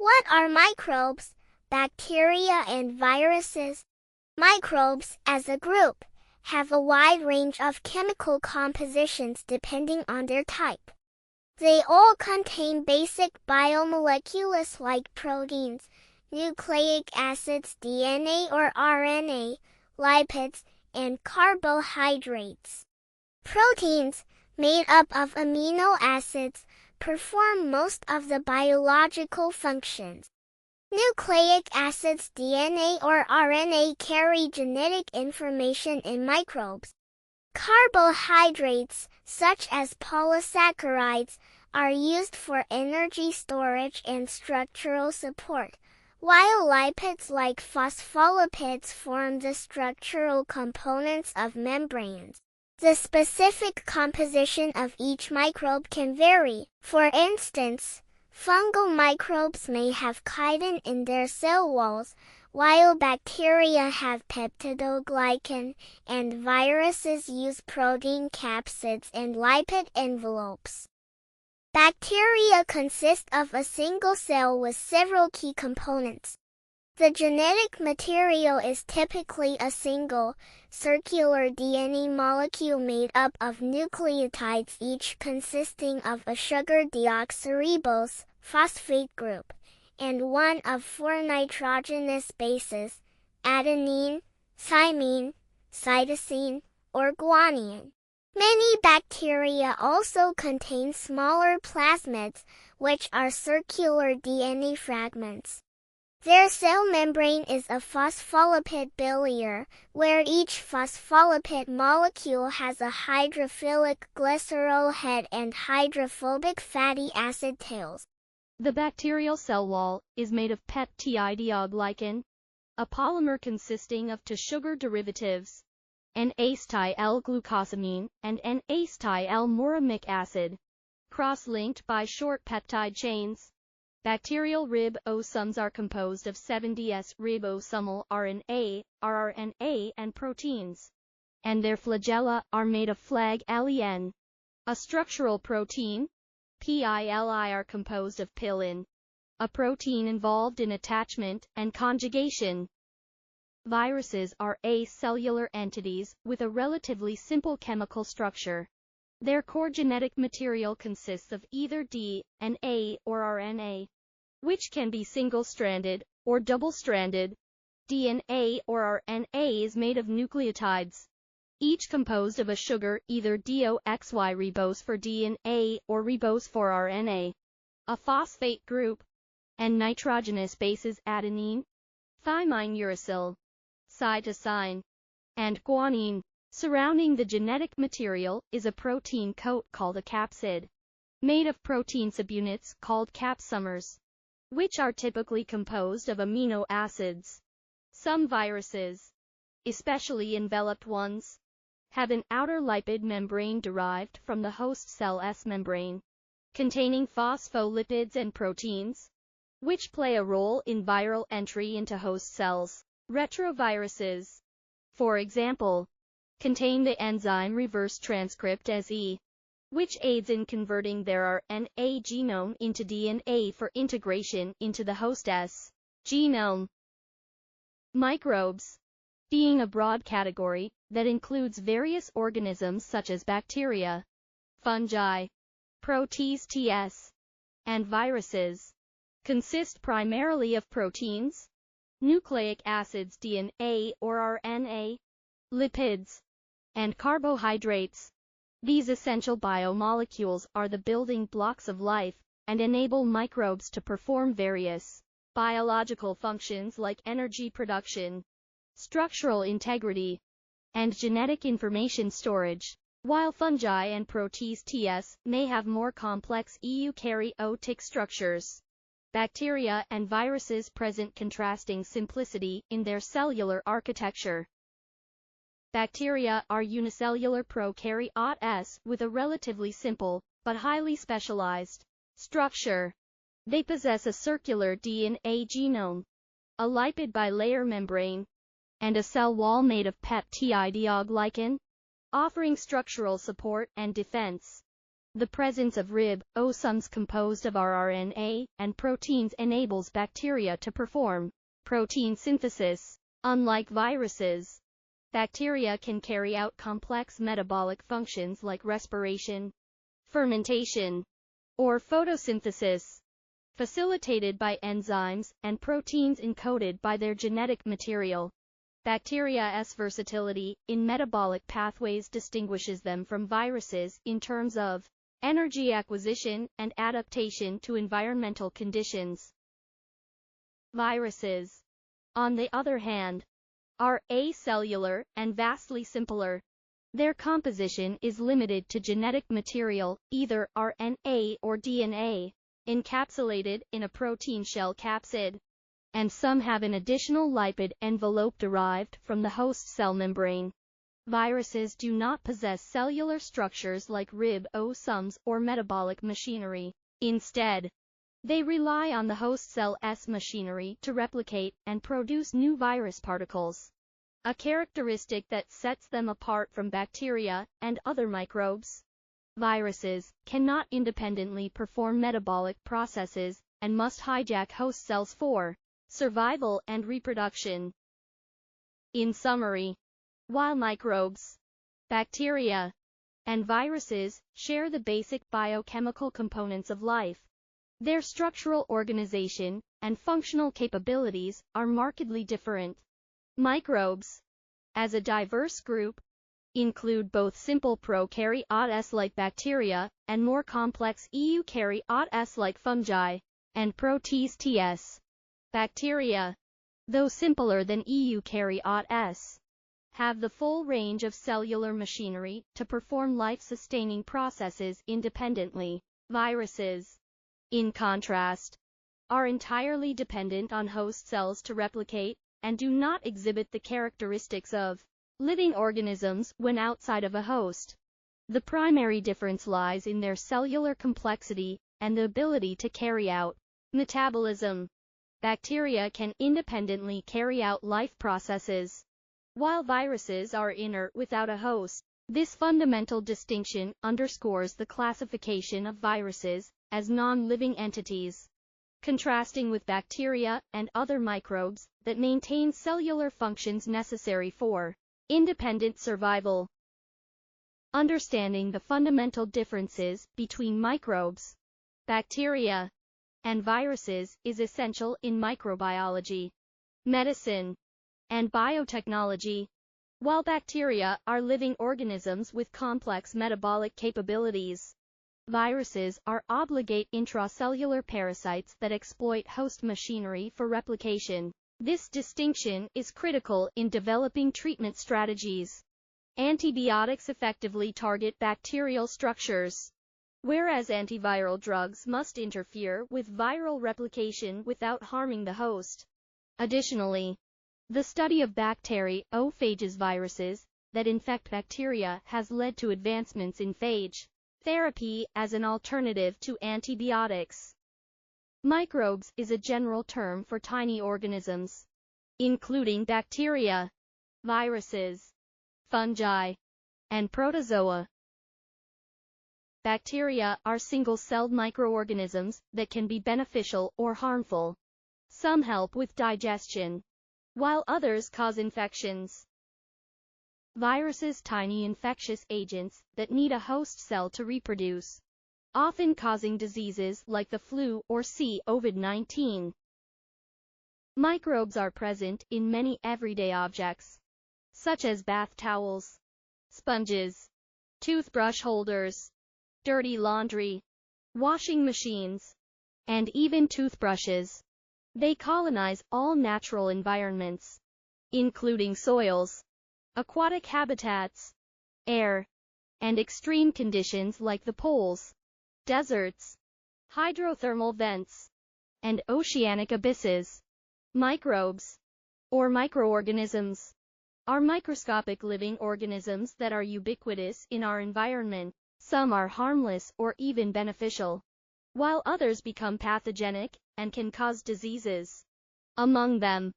What are microbes, bacteria and viruses? Microbes, as a group, have a wide range of chemical compositions depending on their type. They all contain basic biomolecules like proteins, nucleic acids, DNA or RNA, lipids, and carbohydrates. Proteins, made up of amino acids, perform most of the biological functions. Nucleic acids, DNA or RNA, carry genetic information in microbes. Carbohydrates, such as polysaccharides, are used for energy storage and structural support, while lipids like phospholipids form the structural components of membranes. The specific composition of each microbe can vary. For instance, fungal microbes may have chitin in their cell walls, while bacteria have peptidoglycan, and viruses use protein capsids and lipid envelopes. Bacteria consist of a single cell with several key components. The genetic material is typically a single, circular DNA molecule made up of nucleotides, each consisting of a sugar deoxyribose phosphate group and one of 4 nitrogenous bases, adenine, thymine, cytosine, or guanine. Many bacteria also contain smaller plasmids, which are circular DNA fragments. Their cell membrane is a phospholipid bilayer, where each phospholipid molecule has a hydrophilic glycerol head and hydrophobic fatty acid tails. The bacterial cell wall is made of peptidoglycan, a polymer consisting of two sugar derivatives, N-acetyl-glucosamine and N-acetyl-muramic acid, cross-linked by short peptide chains. Bacterial ribosomes are composed of 70S ribosomal RNA, rRNA, and proteins, and their flagella are made of flag-LEN. A structural protein, PILI, are composed of pilin, a protein involved in attachment and conjugation. Viruses are acellular entities with a relatively simple chemical structure. Their core genetic material consists of either DNA or RNA, which can be single-stranded or double-stranded. DNA or RNA is made of nucleotides, each composed of a sugar, either deoxyribose for DNA or ribose for RNA, a phosphate group, and nitrogenous bases adenine, thymine, uracil, cytosine, and guanine. Surrounding the genetic material is a protein coat called a capsid, made of protein subunits called capsomers, which are typically composed of amino acids. Some viruses, especially enveloped ones, have an outer lipid membrane derived from the host cell's membrane, containing phospholipids and proteins, which play a role in viral entry into host cells. Retroviruses, for example, contain the enzyme reverse transcriptase, which aids in converting their RNA genome into DNA for integration into the host's genome. Microbes, being a broad category that includes various organisms such as bacteria, fungi, protists, and viruses, consist primarily of proteins, nucleic acids, DNA or RNA, lipids, and carbohydrates. These essential biomolecules are the building blocks of life and enable microbes to perform various biological functions like energy production, structural integrity, and genetic information storage. While fungi and protists may have more complex eukaryotic structures, bacteria and viruses present contrasting simplicity in their cellular architecture. Bacteria are unicellular prokaryotes with a relatively simple, but highly specialized, structure. They possess a circular DNA genome, a lipid bilayer membrane, and a cell wall made of peptidoglycan, offering structural support and defense. The presence of ribosomes composed of rRNA and proteins enables bacteria to perform protein synthesis. Unlike viruses, bacteria can carry out complex metabolic functions like respiration, fermentation, or photosynthesis, facilitated by enzymes and proteins encoded by their genetic material. Bacteria's versatility in metabolic pathways distinguishes them from viruses in terms of energy acquisition and adaptation to environmental conditions. Viruses, on the other hand, are acellular and vastly simpler. Their composition is limited to genetic material, either RNA or DNA, encapsulated in a protein shell capsid, and some have an additional lipid envelope derived from the host cell membrane. Viruses do not possess cellular structures like ribosomes or metabolic machinery. Instead, they rely on the host cell's machinery to replicate and produce new virus particles, a characteristic that sets them apart from bacteria and other microbes. Viruses cannot independently perform metabolic processes and must hijack host cells for survival and reproduction. In summary, while microbes, bacteria, and viruses share the basic biochemical components of life, their structural organization and functional capabilities are markedly different. Microbes, as a diverse group, include both simple prokaryotes like bacteria and more complex eukaryotes like fungi and protists. Bacteria, though simpler than eukaryotes, have the full range of cellular machinery to perform life-sustaining processes independently. Viruses, in contrast, are entirely dependent on host cells to replicate and do not exhibit the characteristics of living organisms when outside of a host. The primary difference lies in their cellular complexity and the ability to carry out metabolism. Bacteria can independently carry out life processes, while viruses are inert without a host. This fundamental distinction underscores the classification of viruses as non-living entities, contrasting with bacteria and other microbes that maintain cellular functions necessary for independent survival. Understanding the fundamental differences between microbes, bacteria, and viruses is essential in microbiology, medicine, and biotechnology. While bacteria are living organisms with complex metabolic capabilities, viruses are obligate intracellular parasites that exploit host machinery for replication. This distinction is critical in developing treatment strategies. Antibiotics effectively target bacterial structures, whereas antiviral drugs must interfere with viral replication without harming the host. Additionally, the study of bacteriophages viruses that infect bacteria has led to advancements in phage therapy as an alternative to antibiotics. Microbes is a general term for tiny organisms, including bacteria, viruses, fungi, and protozoa. Bacteria are single-celled microorganisms that can be beneficial or harmful. Some help with digestion, while others cause infections. Viruses, tiny infectious agents that need a host cell to reproduce, often causing diseases like the flu or COVID-19. Microbes are present in many everyday objects, such as bath towels, sponges, toothbrush holders, dirty laundry, washing machines, and even toothbrushes. They colonize all natural environments, including soils, aquatic habitats, air, and extreme conditions like the poles, deserts, hydrothermal vents, and oceanic abysses. Microbes, or microorganisms, are microscopic living organisms that are ubiquitous in our environment. Some are harmless or even beneficial, while others become pathogenic and can cause diseases. Among them,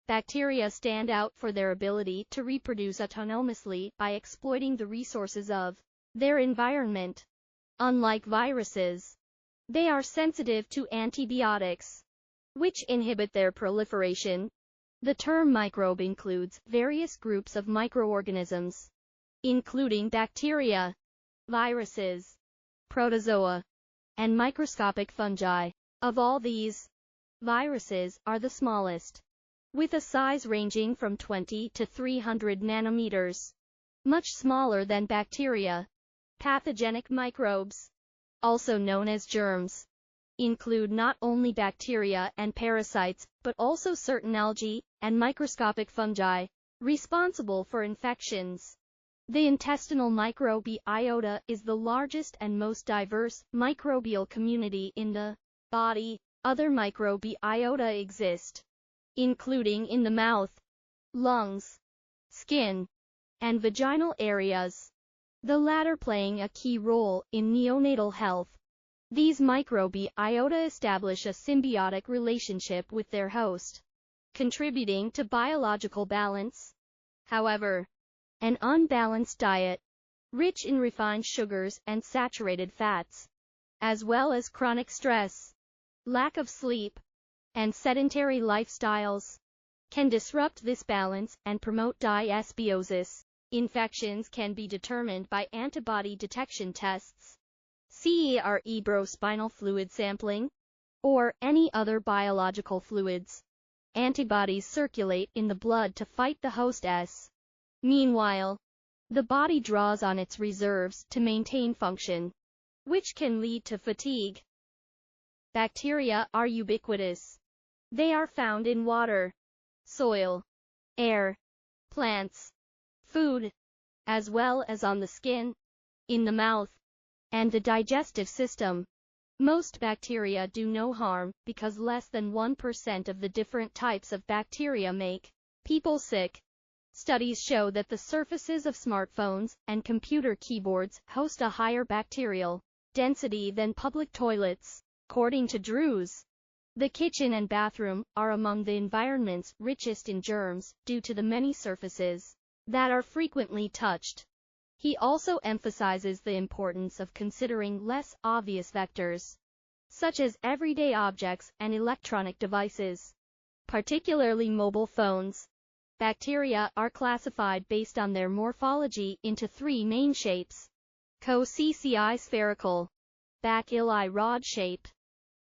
bacteria stand out for their ability to reproduce autonomously by exploiting the resources of their environment. Unlike viruses, they are sensitive to antibiotics, which inhibit their proliferation. The term microbe includes various groups of microorganisms, including bacteria, viruses, protozoa, and microscopic fungi. Of all these, viruses are the smallest, with a size ranging from 20 to 300 nanometers, much smaller than bacteria. Pathogenic microbes, also known as germs, include not only bacteria and parasites, but also certain algae and microscopic fungi, responsible for infections. The intestinal microbiota is the largest and most diverse microbial community in the body. Other microbiota exist, including in the mouth, lungs, skin, and vaginal areas, the latter playing a key role in neonatal health. These microbiota establish a symbiotic relationship with their host, contributing to biological balance. However, an unbalanced diet, rich in refined sugars and saturated fats, as well as chronic stress, lack of sleep, and sedentary lifestyles, can disrupt this balance and promote dysbiosis. Infections can be determined by antibody detection tests, cerebrospinal fluid sampling, or any other biological fluids. Antibodies circulate in the blood to fight the host's. Meanwhile, the body draws on its reserves to maintain function, which can lead to fatigue. Bacteria are ubiquitous. They are found in water, soil, air, plants, food, as well as on the skin, in the mouth, and the digestive system. Most bacteria do no harm because less than 1% of the different types of bacteria make people sick. Studies show that the surfaces of smartphones and computer keyboards host a higher bacterial density than public toilets. According to Drews, the kitchen and bathroom are among the environments richest in germs due to the many surfaces that are frequently touched. He also emphasizes the importance of considering less obvious vectors, such as everyday objects and electronic devices, particularly mobile phones. Bacteria are classified based on their morphology into three main shapes: cocci spherical, bacilli rod-shaped,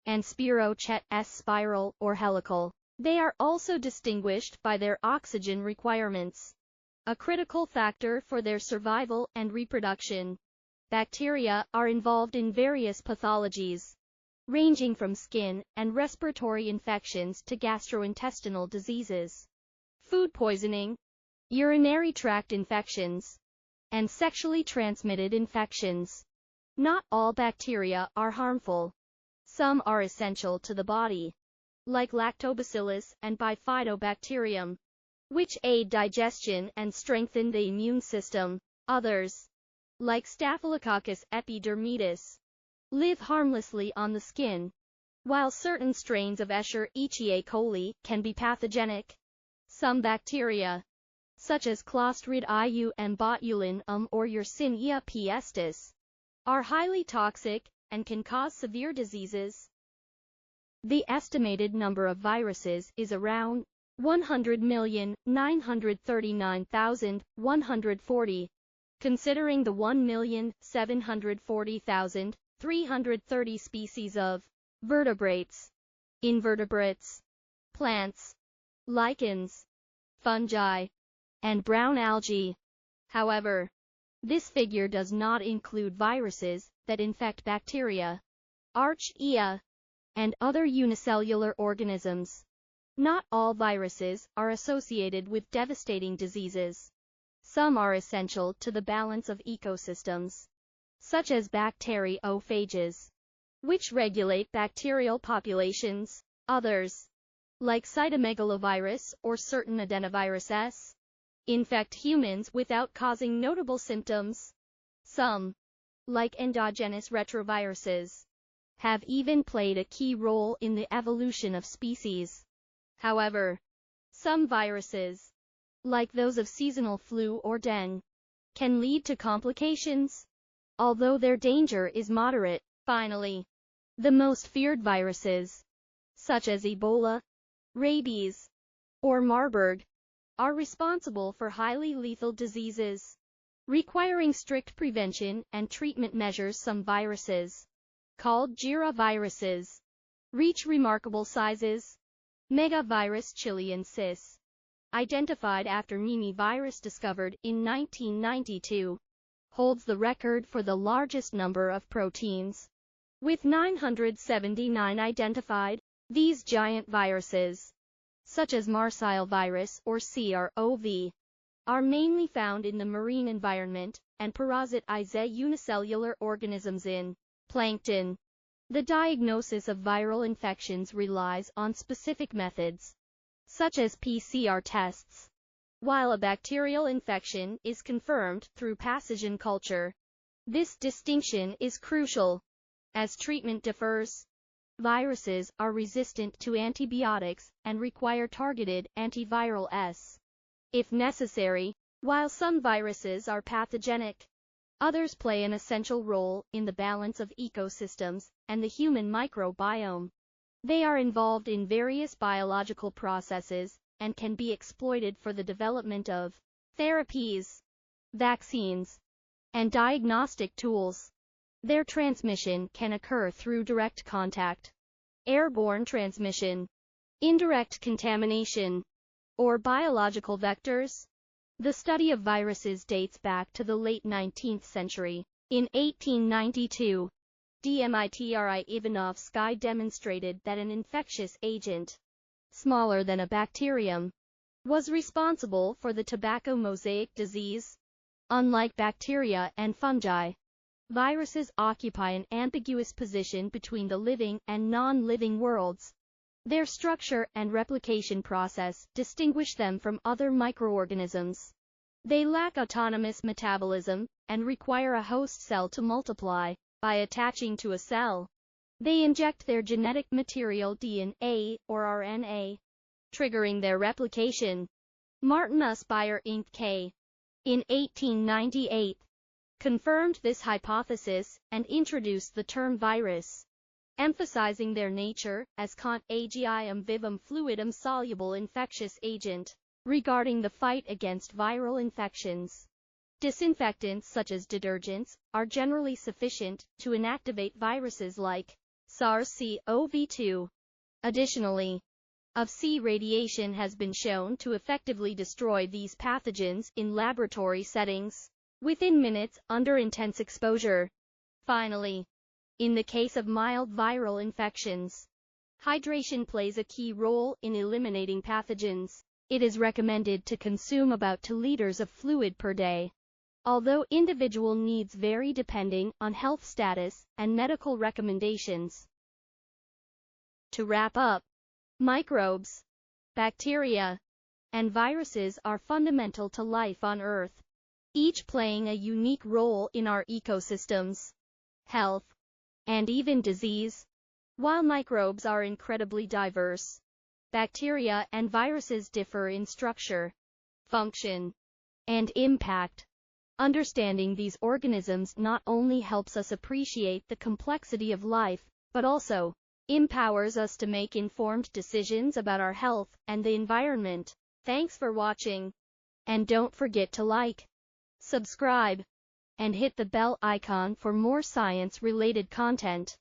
and spirochetes spiral or helical. They are also distinguished by their oxygen requirements, a critical factor for their survival and reproduction. Bacteria are involved in various pathologies, ranging from skin and respiratory infections to gastrointestinal diseases, food poisoning, urinary tract infections, and sexually transmitted infections. Not all bacteria are harmful. Some are essential to the body, like lactobacillus and bifidobacterium, which aid digestion and strengthen the immune system. Others, like Staphylococcus epidermidis, live harmlessly on the skin, while certain strains of Escherichia coli can be pathogenic. Some bacteria, such as Clostridium botulinum or Yersinia pestis, are highly toxic and can cause severe diseases. The estimated number of viruses is around 100,939,140, considering the 1,740,330 species of vertebrates, invertebrates, plants, lichens, fungi, and brown algae. However, this figure does not include viruses that infect bacteria, archaea, and other unicellular organisms. Not all viruses are associated with devastating diseases. Some are essential to the balance of ecosystems, such as bacteriophages, which regulate bacterial populations. Others, like cytomegalovirus or certain adenoviruses, infect humans without causing notable symptoms. Some, like endogenous retroviruses, have even played a key role in the evolution of species. However, some viruses, like those of seasonal flu or dengue, can lead to complications. although their danger is moderate. Finally, the most feared viruses, such as Ebola, rabies, or Marburg, are responsible for highly lethal diseases, requiring strict prevention and treatment measures. Some viruses, called giroviruses, reach remarkable sizes. Megavirus chilensis, identified after Mimi virus discovered in 1992, holds the record for the largest number of proteins, with 979 identified. These giant viruses, such as Marseille virus or CROV, are mainly found in the marine environment and parasitize unicellular organisms in plankton. The diagnosis of viral infections relies on specific methods, such as PCR tests, while a bacterial infection is confirmed through pathogen culture. This distinction is crucial, as treatment differs. Viruses are resistant to antibiotics and require targeted antivirals, if necessary. While some viruses are pathogenic, others play an essential role in the balance of ecosystems and the human microbiome. They are involved in various biological processes and can be exploited for the development of therapies, vaccines, and diagnostic tools. Their transmission can occur through direct contact, airborne transmission, indirect contamination, or biological vectors. The study of viruses dates back to the late 19th century. In 1892, Dmitry Ivanovsky demonstrated that an infectious agent, smaller than a bacterium, was responsible for the tobacco mosaic disease. Unlike bacteria and fungi, viruses occupy an ambiguous position between the living and non-living worlds. Their structure and replication process distinguish them from other microorganisms. They lack autonomous metabolism and require a host cell to multiply. By attaching to a cell, they inject their genetic material DNA or RNA, triggering their replication. Martin Usbyer Inc. K. in 1898 confirmed this hypothesis and introduced the term virus, emphasizing their nature as contagium vivum fluidum soluble infectious agent. Regarding the fight against viral infections, disinfectants such as detergents are generally sufficient to inactivate viruses like SARS-CoV-2. Additionally, UV-C radiation has been shown to effectively destroy these pathogens in laboratory settings within minutes under intense exposure. Finally, in the case of mild viral infections, hydration plays a key role in eliminating pathogens. It is recommended to consume about 2 liters of fluid per day, although individual needs vary depending on health status and medical recommendations. To wrap up, microbes, bacteria, and viruses are fundamental to life on Earth, each playing a unique role in our ecosystems, health, and even disease. While microbes are incredibly diverse, bacteria and viruses differ in structure, function, and impact. Understanding these organisms not only helps us appreciate the complexity of life, but also empowers us to make informed decisions about our health and the environment. Thanks for watching, and don't forget to like, subscribe, and hit the bell icon for more science-related content.